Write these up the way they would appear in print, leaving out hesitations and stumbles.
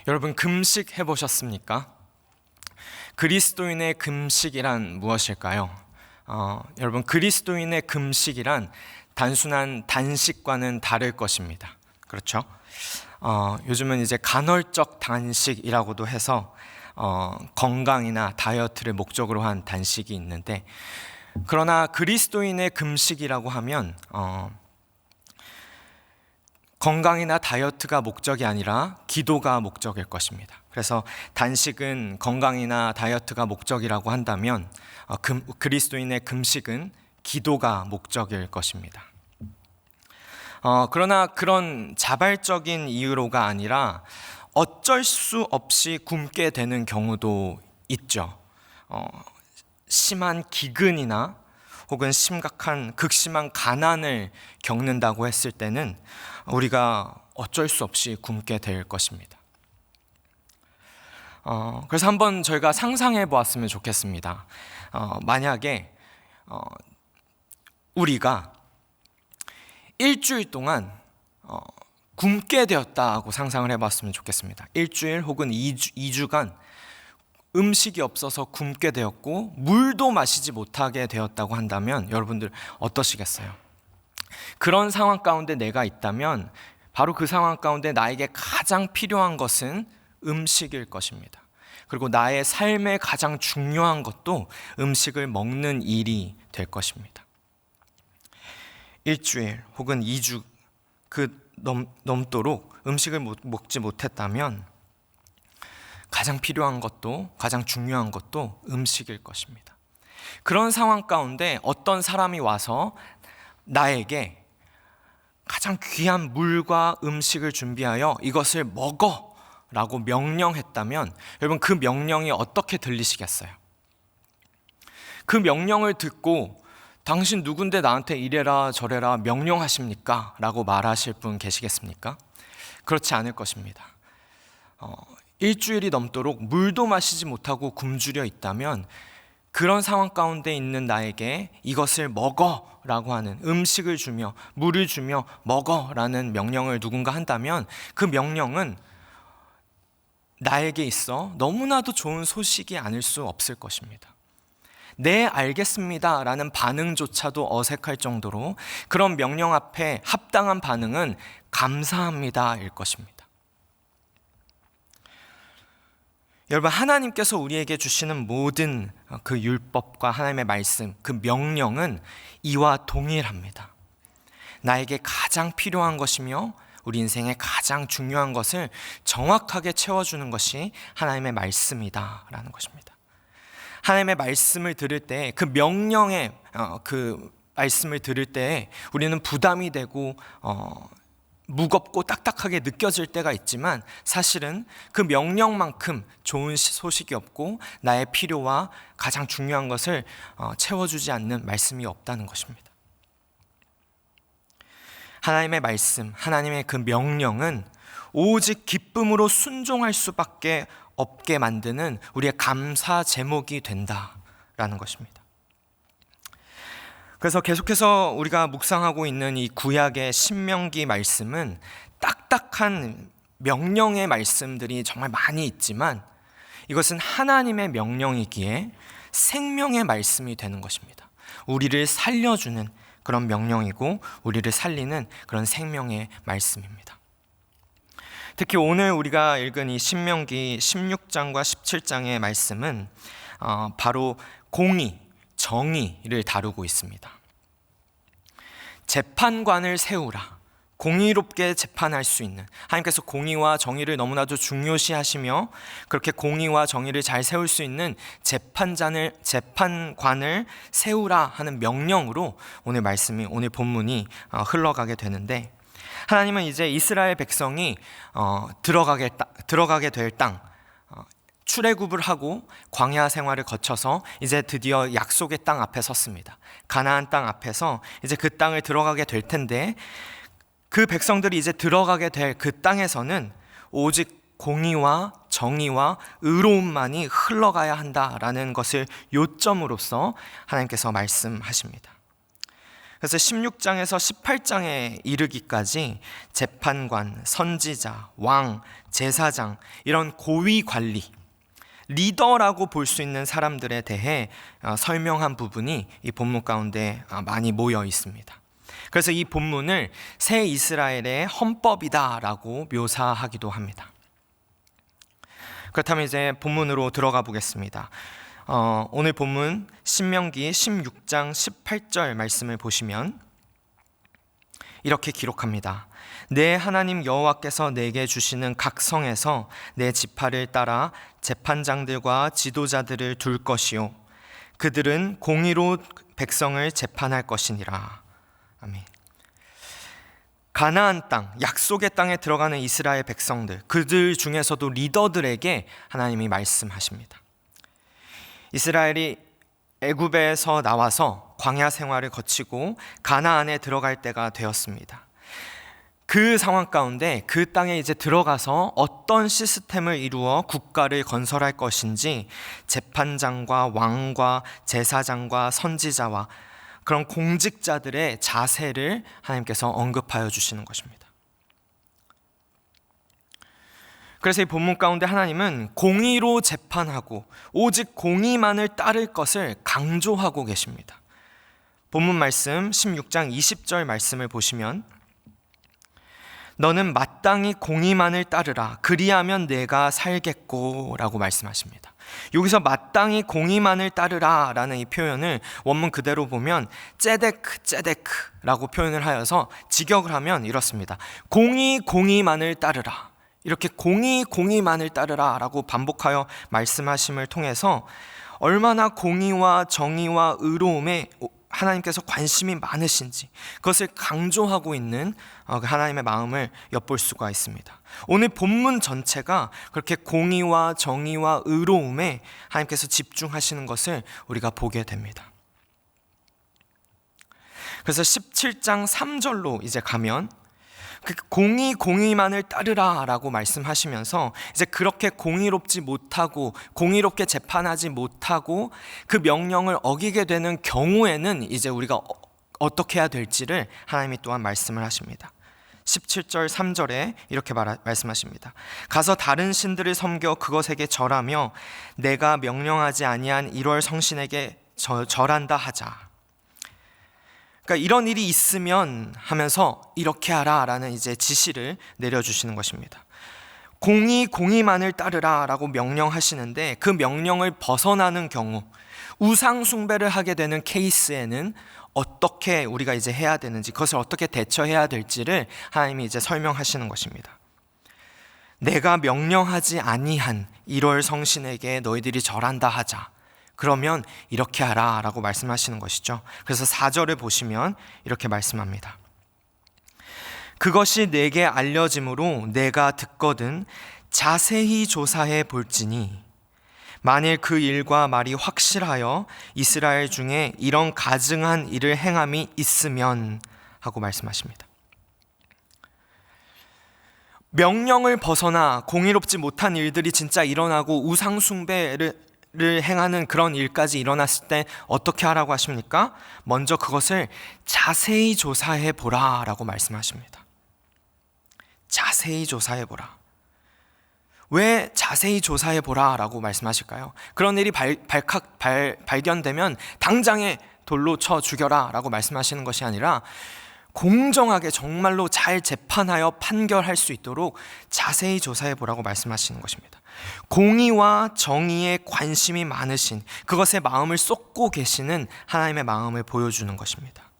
여러분, 금식 해보셨습니까? 그리스도인의 금식이란 무엇일까요? 여러분, 그리스도인의 금식이란 단순한 단식과는 다를 것입니다. 그렇죠? 요즘은 이제 간헐적 단식이라고도 해서 건강이나 다이어트를 목적으로 한 단식이 있는데, 그러나 그리스도인의 금식이라고 하면 건강이나 다이어트가 목적이 아니라 기도가 목적일 것입니다. 그래서 단식은 건강이나 다이어트가 목적이라고 한다면 그리스도인의 금식은 기도가 목적일 것입니다. 그러나 그런 자발적인 이유로가 아니라 어쩔 수 없이 굶게 되는 경우도 있죠. 심한 기근이나 혹은 극심한 가난을 겪는다고 했을 때는 우리가 어쩔 수 없이 굶게 될 것입니다. 그래서 한번 저희가 상상해 보았으면 좋겠습니다. 만약에 우리가 일주일 동안 굶게 되었다고 상상을 해봤으면 좋겠습니다. 일주일 혹은 2주간 음식이 없어서 굶게 되었고 물도 마시지 못하게 되었다고 한다면 여러분들 어떠시겠어요? 그런 상황 가운데 내가 있다면 바로 그 상황 가운데 나에게 가장 필요한 것은 음식일 것입니다. 그리고 나의 삶에 가장 중요한 것도 음식을 먹는 일이 될 것입니다. 일주일 혹은 2주 넘도록 음식을 먹지 못했다면 가장 필요한 것도 가장 중요한 것도 음식일 것입니다. 그런 상황 가운데 어떤 사람이 와서 나에게 가장 귀한 물과 음식을 준비하여 이것을 먹어 라고 명령했다면 여러분, 그 명령이 어떻게 들리시겠어요? 그 명령을 듣고 당신 누군데 나한테 이래라 저래라 명령하십니까? 라고 말하실 분 계시겠습니까? 그렇지 않을 것입니다. 일주일이 넘도록 물도 마시지 못하고 굶주려 있다면 그런 상황 가운데 있는 나에게 이것을 먹어라고 하는, 음식을 주며 물을 주며 먹어라는 명령을 누군가 한다면 그 명령은 나에게 있어 너무나도 좋은 소식이 아닐 수 없을 것입니다. 네, 알겠습니다 라는 반응조차도 어색할 정도로 그런 명령 앞에 합당한 반응은 감사합니다 일 것입니다. 여러분, 하나님께서 우리에게 주시는 모든 그 율법과 하나님의 말씀, 그 명령은 이와 동일합니다. 나에게 가장 필요한 것이며 우리 인생의 가장 중요한 것을 정확하게 채워주는 것이 하나님의 말씀이다라는 것입니다. 하나님의 말씀을 들을 때, 그 명령의 그 말씀을 들을 때 우리는 부담이 되고 무겁고 딱딱하게 느껴질 때가 있지만 사실은 그 명령만큼 좋은 소식이 없고 나의 필요와 가장 중요한 것을 채워주지 않는 말씀이 없다는 것입니다. 하나님의 말씀, 하나님의 그 명령은 오직 기쁨으로 순종할 수밖에 없게 만드는 우리의 감사 제목이 된다라는 것입니다. 그래서 계속해서 우리가 묵상하고 있는 이 구약의 신명기 말씀은 딱딱한 명령의 말씀들이 정말 많이 있지만 이것은 하나님의 명령이기에 생명의 말씀이 되는 것입니다. 우리를 살려주는 그런 명령이고 우리를 살리는 그런 생명의 말씀입니다. 특히 오늘 우리가 읽은 이 신명기 16장과 17장의 말씀은 바로 공의, 정의를 다루고 있습니다. 재판관을 세우라. 공의롭게 재판할 수 있는, 하나님께서 공의와 정의를 너무나도 중요시하시며 그렇게 공의와 정의를 잘 세울 수 있는 재판관을 세우라 하는 명령으로 오늘 본문이 흘러가게 되는데, 하나님은 이제 이스라엘 백성이 들어가게 될 땅, 출애굽을 하고 광야 생활을 거쳐서 이제 드디어 약속의 땅 앞에 섰습니다. 가나안 땅 앞에서 이제 그 땅을 들어가게 될 텐데, 그 백성들이 이제 들어가게 될 그 땅에서는 오직 공의와 정의와 의로움만이 흘러가야 한다라는 것을 요점으로서 하나님께서 말씀하십니다. 그래서 16장에서 18장에 이르기까지 재판관, 선지자, 왕, 제사장 이런 고위 관리, 리더라고 볼 수 있는 사람들에 대해 설명한 부분이 이 본문 가운데 많이 모여 있습니다. 그래서 이 본문을 새 이스라엘의 헌법이다라고 묘사하기도 합니다. 그렇다면 이제 본문으로 들어가 보겠습니다. 오늘 본문 신명기 16장 18절 말씀을 보시면 이렇게 기록합니다. 내 하나님 여호와께서 내게 주시는 각 성에서 내 지파를 따라 재판장들과 지도자들을 둘 것이요 그들은 공의로 백성을 재판할 것이니라. 아멘. 가나안 땅, 약속의 땅에 들어가는 이스라엘 백성들, 그들 중에서도 리더들에게 하나님이 말씀하십니다. 이스라엘이 애굽에서 나와서 광야 생활을 거치고 가나안에 들어갈 때가 되었습니다. 그 상황 가운데 그 땅에 이제 들어가서 어떤 시스템을 이루어 국가를 건설할 것인지 재판장과 왕과 제사장과 선지자와 그런 공직자들의 자세를 하나님께서 언급하여 주시는 것입니다. 그래서 이 본문 가운데 하나님은 공의로 재판하고 오직 공의만을 따를 것을 강조하고 계십니다. 본문 말씀 16장 20절 말씀을 보시면 너는 마땅히 공의만을 따르라 그리하면 내가 살겠고 라고 말씀하십니다. 여기서 마땅히 공의만을 따르라 라는 이 표현을 원문 그대로 보면 째데크라고 표현을 하여서 직역을 하면 이렇습니다. 공의만을 따르라. 이렇게 공의만을 따르라 라고 반복하여 말씀하심을 통해서 얼마나 공의와 정의와 의로움에 하나님께서 관심이 많으신지 그것을 강조하고 있는 하나님의 마음을 엿볼 수가 있습니다. 오늘 본문 전체가 그렇게 공의와 정의와 의로움에 하나님께서 집중하시는 것을 우리가 보게 됩니다. 그래서 17장 3절로 이제 가면 공의만을 따르라 라고 말씀하시면서 이제 그렇게 공의롭지 못하고 공의롭게 재판하지 못하고 그 명령을 어기게 되는 경우에는 이제 우리가 어떻게 해야 될지를 하나님이 또한 말씀을 하십니다. 17절 3절에 이렇게 말씀하십니다. 가서 다른 신들을 섬겨 그것에게 절하며 내가 명령하지 아니한 1월 성신에게 절한다 하자. 그러니까 이런 일이 있으면 하면서 이렇게 하라라는 이제 지시를 내려주시는 것입니다. 공의만을 따르라라고 명령하시는데 그 명령을 벗어나는 경우 우상 숭배를 하게 되는 케이스에는 어떻게 우리가 이제 해야 되는지 그것을 어떻게 대처해야 될지를 하나님이 이제 설명하시는 것입니다. 내가 명령하지 아니한 1월 성신에게 너희들이 절한다 하자. 그러면 이렇게 하라 라고 말씀하시는 것이죠. 그래서 4절을 보시면 이렇게 말씀합니다. 그것이 내게 알려짐으로 내가 듣거든 자세히 조사해 볼지니 만일 그 일과 말이 확실하여 이스라엘 중에 이런 가증한 일을 행함이 있으면 하고 말씀하십니다. 명령을 벗어나 공의롭지 못한 일들이 진짜 일어나고 우상 숭배를 행하는 그런 일까지 일어났을 때 어떻게 하라고 하십니까? 먼저 그것을 자세히 조사해 보라 라고 말씀하십니다. 자세히 조사해 보라. 왜 자세히 조사해 보라 라고 말씀하실까요? 그런 일이 발견되면 당장에 돌로 쳐 죽여라 라고 말씀하시는 것이 아니라 공정하게 정말로 잘 재판하여 판결할 수 있도록 자세히 조사해 보라고 말씀하시는 것입니다. 공의와 정의에 관심이 많으신 그것에 마음을 쏟고 계시는 하나님의 마음을 보여주는 것입니다.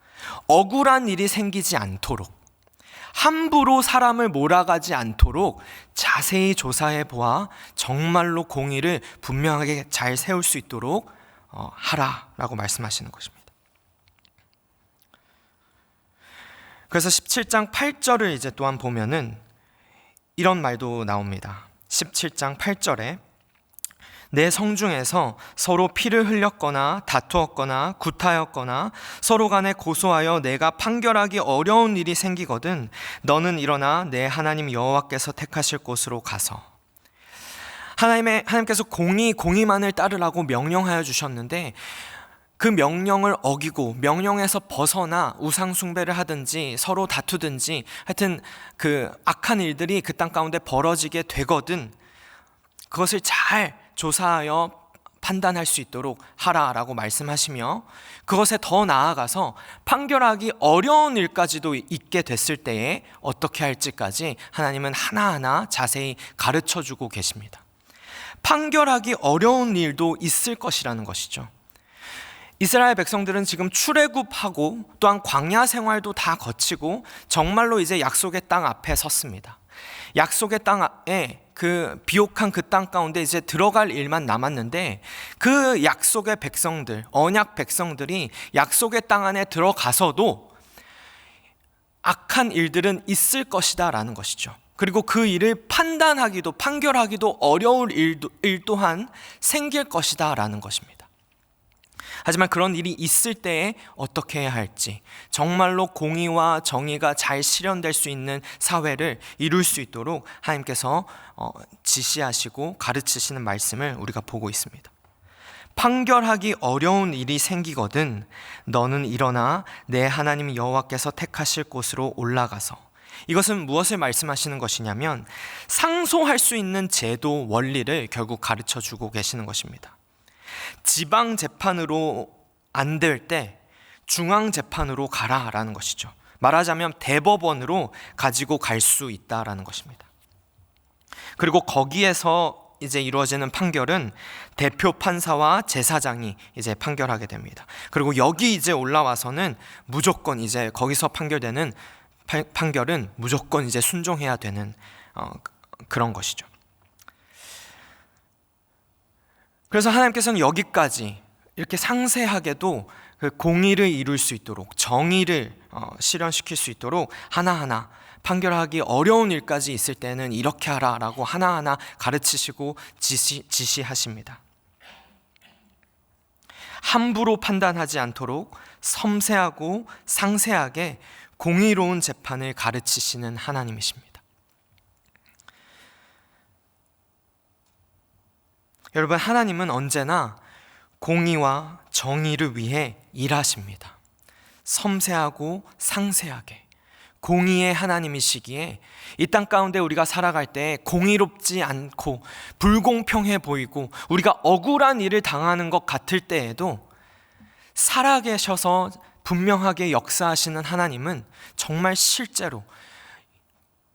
억울한 일이 생기지 않도록 함부로 사람을 몰아가지 않도록 자세히 조사해 보아 정말로 공의를 분명하게 잘 세울 수 있도록 하라라고 말씀하시는 것입니다. 그래서 17장 8절을 이제 또한 보면은 이런 말도 나옵니다. 17장 8절에 내 성중에서 서로 피를 흘렸거나 다투었거나 구타였거나 서로 간에 고소하여 내가 판결하기 어려운 일이 생기거든 너는 일어나 내 하나님 여호와께서 택하실 곳으로 가서. 하나님께서 공의만을 따르라고 명령하여 주셨는데 그 명령을 어기고 명령에서 벗어나 우상 숭배를 하든지 서로 다투든지 하여튼 그 악한 일들이 그 땅 가운데 벌어지게 되거든 그것을 잘 조사하여 판단할 수 있도록 하라라고 말씀하시며, 그것에 더 나아가서 판결하기 어려운 일까지도 있게 됐을 때에 어떻게 할지까지 하나님은 하나하나 자세히 가르쳐주고 계십니다. 판결하기 어려운 일도 있을 것이라는 것이죠. 이스라엘 백성들은 지금 출애굽하고 또한 광야 생활도 다 거치고 정말로 이제 약속의 땅 앞에 섰습니다. 약속의 땅에 그 비옥한 그 땅 가운데 이제 들어갈 일만 남았는데, 그 약속의 백성들, 언약 백성들이 약속의 땅 안에 들어가서도 악한 일들은 있을 것이다 라는 것이죠. 그리고 그 일을 판단하기도 판결하기도 어려울 일 또한 생길 것이다 라는 것입니다. 하지만 그런 일이 있을 때에 어떻게 해야 할지, 정말로 공의와 정의가 잘 실현될 수 있는 사회를 이룰 수 있도록 하나님께서 지시하시고 가르치시는 말씀을 우리가 보고 있습니다. 판결하기 어려운 일이 생기거든 너는 일어나 내 하나님 여호와께서 택하실 곳으로 올라가서. 이것은 무엇을 말씀하시는 것이냐면 상소할 수 있는 제도 원리를 결국 가르쳐 주고 계시는 것입니다. 지방 재판으로 안 될 때 중앙 재판으로 가라라는 것이죠. 말하자면 대법원으로 가지고 갈 수 있다라는 것입니다. 그리고 거기에서 이제 이루어지는 판결은 대표 판사와 제사장이 이제 판결하게 됩니다. 그리고 여기 이제 올라와서는 무조건 이제 거기서 판결되는 판결은 무조건 이제 순종해야 되는 그런 것이죠. 그래서 하나님께서는 여기까지 이렇게 상세하게도 그 공의를 이룰 수 있도록, 정의를 실현시킬 수 있도록 하나하나 판결하기 어려운 일까지 있을 때는 이렇게 하라라고 하나하나 가르치시고 지시하십니다. 함부로 판단하지 않도록 섬세하고 상세하게 공의로운 재판을 가르치시는 하나님이십니다. 여러분, 하나님은 언제나 공의와 정의를 위해 일하십니다. 섬세하고 상세하게 공의의 하나님이시기에 이 땅 가운데 우리가 살아갈 때 공의롭지 않고 불공평해 보이고 우리가 억울한 일을 당하는 것 같을 때에도 살아계셔서 분명하게 역사하시는 하나님은 정말 실제로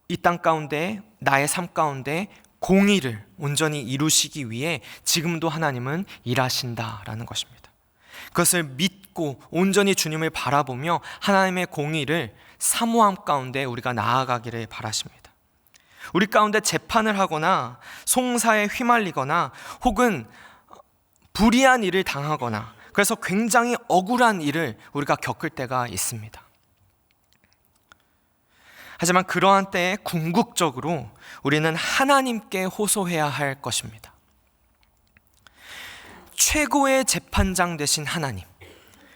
이 땅 가운데, 나의 삶 가운데 공의를 온전히 이루시기 위해 지금도 하나님은 일하신다라는 것입니다. 그것을 믿고 온전히 주님을 바라보며 하나님의 공의를 사모함 가운데 우리가 나아가기를 바라십니다. 우리 가운데 재판을 하거나 송사에 휘말리거나 혹은 불의한 일을 당하거나 그래서 굉장히 억울한 일을 우리가 겪을 때가 있습니다. 하지만 그러한 때에 궁극적으로 우리는 하나님께 호소해야 할 것입니다. 최고의 재판장 되신 하나님,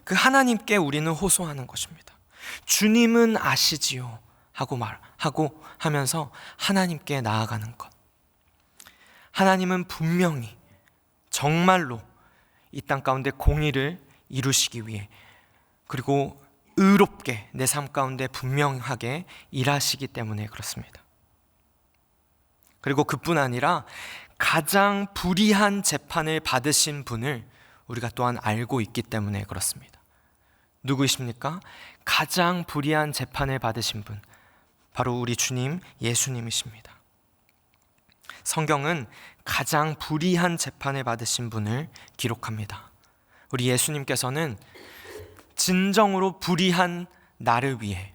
그 하나님께 우리는 호소하는 것입니다. 주님은 아시지요 하고 하면서 하나님께 나아가는 것. 하나님은 분명히 정말로 이 땅 가운데 공의를 이루시기 위해, 그리고 의롭게 내 삶 가운데 분명하게 일하시기 때문에 그렇습니다. 그리고 그뿐 아니라 가장 불의한 재판을 받으신 분을 우리가 또한 알고 있기 때문에 그렇습니다. 누구이십니까? 가장 불의한 재판을 받으신 분, 바로 우리 주님 예수님이십니다. 성경은 가장 불의한 재판을 받으신 분을 기록합니다. 우리 예수님께서는 진정으로 불의한 나를 위해,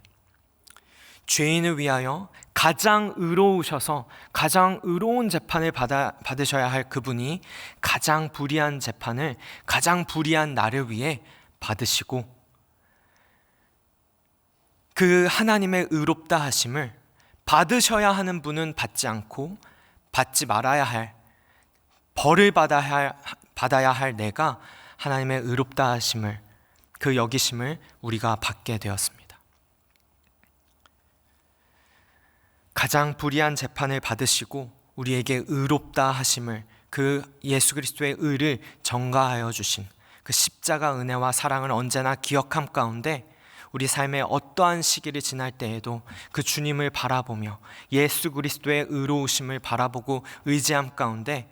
죄인을 위하여 가장 의로우셔서 가장 의로운 재판을 받으셔야 할 그분이 가장 불의한 재판을 가장 불의한 나를 위해 받으시고, 그 하나님의 의롭다 하심을 받으셔야 하는 분은 받지 않고 받지 말아야 할, 벌을 받아야 할 내가 하나님의 의롭다 하심을, 그 여기심을 우리가 받게 되었습니다. 가장 불의한 재판을 받으시고 우리에게 의롭다 하심을, 그 예수 그리스도의 의를 전가하여 주신 그 십자가 은혜와 사랑을 언제나 기억함 가운데 우리 삶의 어떠한 시기를 지날 때에도 그 주님을 바라보며 예수 그리스도의 의로우심을 바라보고 의지함 가운데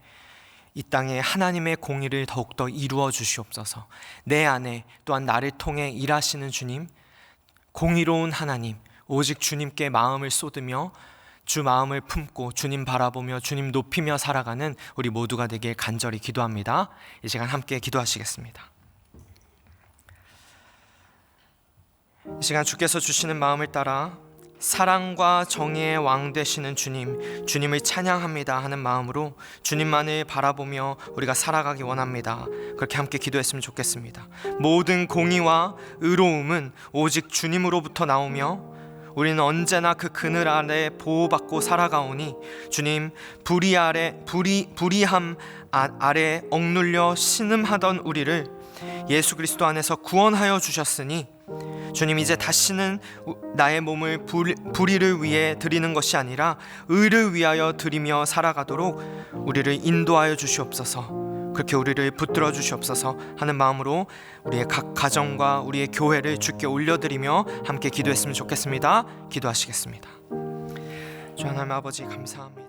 이 땅에 하나님의 공의를 더욱더 이루어 주시옵소서. 내 안에 또한 나를 통해 일하시는 주님, 공의로운 하나님, 오직 주님께 마음을 쏟으며 주 마음을 품고 주님 바라보며 주님 높이며 살아가는 우리 모두가 되길 간절히 기도합니다. 이 시간 함께 기도하시겠습니다. 이 시간 주께서 주시는 마음을 따라 사랑과 정의의 왕 되시는 주님, 주님을 찬양합니다 하는 마음으로 주님만을 바라보며 우리가 살아가기 원합니다. 그렇게 함께 기도했으면 좋겠습니다. 모든 공의와 의로움은 오직 주님으로부터 나오며 우리는 언제나 그 그늘 아래 보호받고 살아가오니 주님, 불의함 아래 억눌려 신음하던 우리를 예수 그리스도 안에서 구원하여 주셨으니 주님, 이제 다시는 나의 몸을 불의를 위해 드리는 것이 아니라 의를 위하여 드리며 살아가도록 우리를 인도하여 주시옵소서. 그렇게 우리를 붙들어 주시옵소서 하는 마음으로 우리의 각 가정과 우리의 교회를 주께 올려드리며 함께 기도했으면 좋겠습니다. 기도하시겠습니다. 주 하나님 아버지 감사합니다.